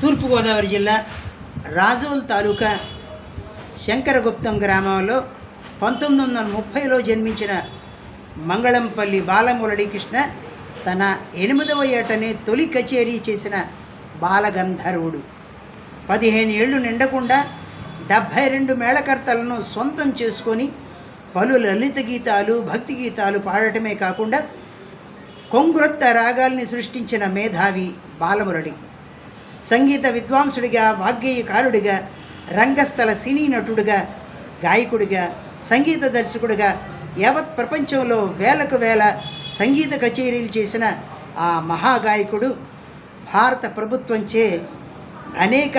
తూర్పుగోదావరి జిల్లా రాజోల్ తాలూకా శంకరగుప్తం గ్రామంలో 1930లో జన్మించిన మంగళంపల్లి బాలమురళీకృష్ణ తన 8వ ఏటనే తొలి కచేరీ చేసిన బాలగంధర్వుడు. 15 ఏళ్ళు నిండకుండా 72 మేళకర్తలను సొంతం చేసుకొని పలు లలిత గీతాలు, భక్తి గీతాలు పాడటమే కాకుండా కొంగ్రొత్త రాగాల్ని సృష్టించిన మేధావి బాలమురళి. సంగీత విద్వాంసుడిగా, వాగ్గేయకారుడిగా, రంగస్థల సినీ నటుడిగా, గాయకుడిగా, సంగీత దర్శకుడిగా యావత్ ప్రపంచంలో వేలకు వేల సంగీత కచేరీలు చేసిన ఆ మహాగాయకుడు భారత ప్రభుత్వంచే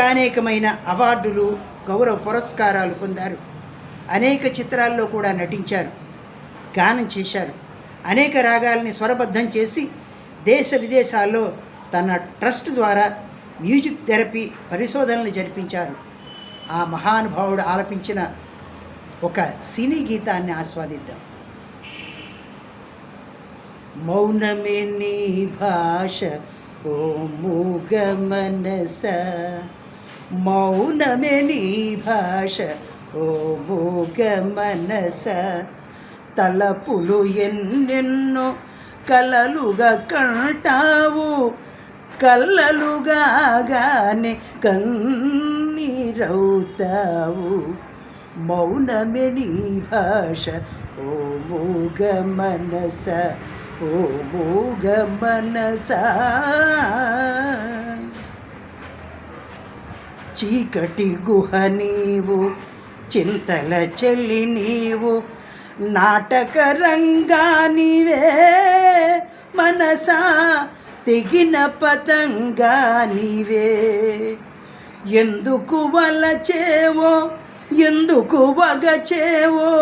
అనేకమైన అవార్డులు, గౌరవ పురస్కారాలు పొందారు. అనేక చిత్రాల్లో కూడా నటించారు, గానం చేశారు. అనేక రాగాల్ని స్వరబద్ధం చేసి దేశ విదేశాల్లో తన ట్రస్ట్ ద్వారా మ్యూజిక్ థెరపీ పరిశోధనలు జరిపించారు. ఆ మహానుభావుడు ఆలపించిన ఒక సినీ గీతాన్ని ఆస్వాదిద్దాం. మౌనమే నీ భాష ఓ మూగ మనస, మౌనమే నీ భాష ఓ మూగ మనస, తలపులు ఎన్నెన్నో కలలుగా కంటావు, కళ్ళలుగానే కన్నీరవుతావు. మౌనమే నీ భాష ఓ మూగ మనస, ఓ మూగ మనస. చీకటి గుహ నీవు, చింతల చెల్లి నీవు, నాటక రంగానివే మనసా, తెగిన పతంగా నీవే. ఎందుకు వలచేవో, ఎందుకు వగచేవో,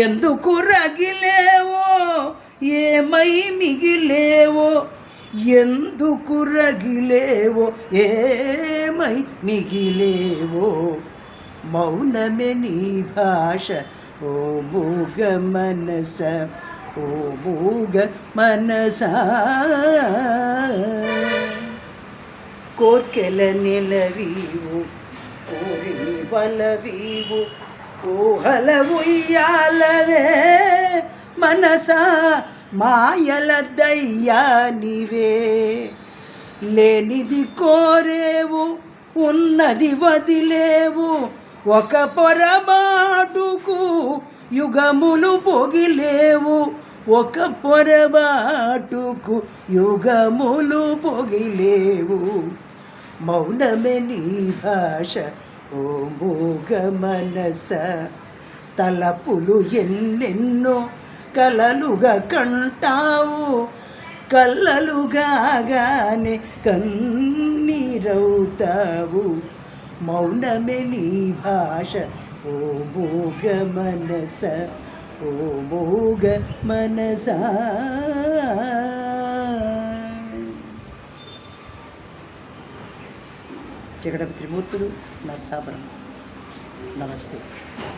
ఎందుకు రగిలేవో, ఏమై మిగిలేవో, ఎందుకు రగిలేవో, ఏమై మిగిలేవో. మౌనమే నీ భాష ఓ మూగ మనస, ఓ మూగ మనస. కోర్కెల నిలవీవు, కోరిని వలవీవు, ఊహల ఉయ్యాలవే మనసా, మాయల దయ్యానివే. లేనిది కోరేవు, ఉన్నది వదిలేవు, ఒక పొరబాటుకు యుగములు పొగిలేవు, ఒక పొరబాటుకు యుగములు పొగిలేవు. మౌనమే నీ భాష ఓ మూగ మనస, తలపులు ఎన్నెన్నో కలలుగా కంటావు, కళ్ళలుగానే కన్నీరవుతావు. మౌనమే నీ భాష ఓ మూగ మనస, ఓ మూగ మనస. జగడప త్రిమూర్తులు నరసాపురం. నమస్తే.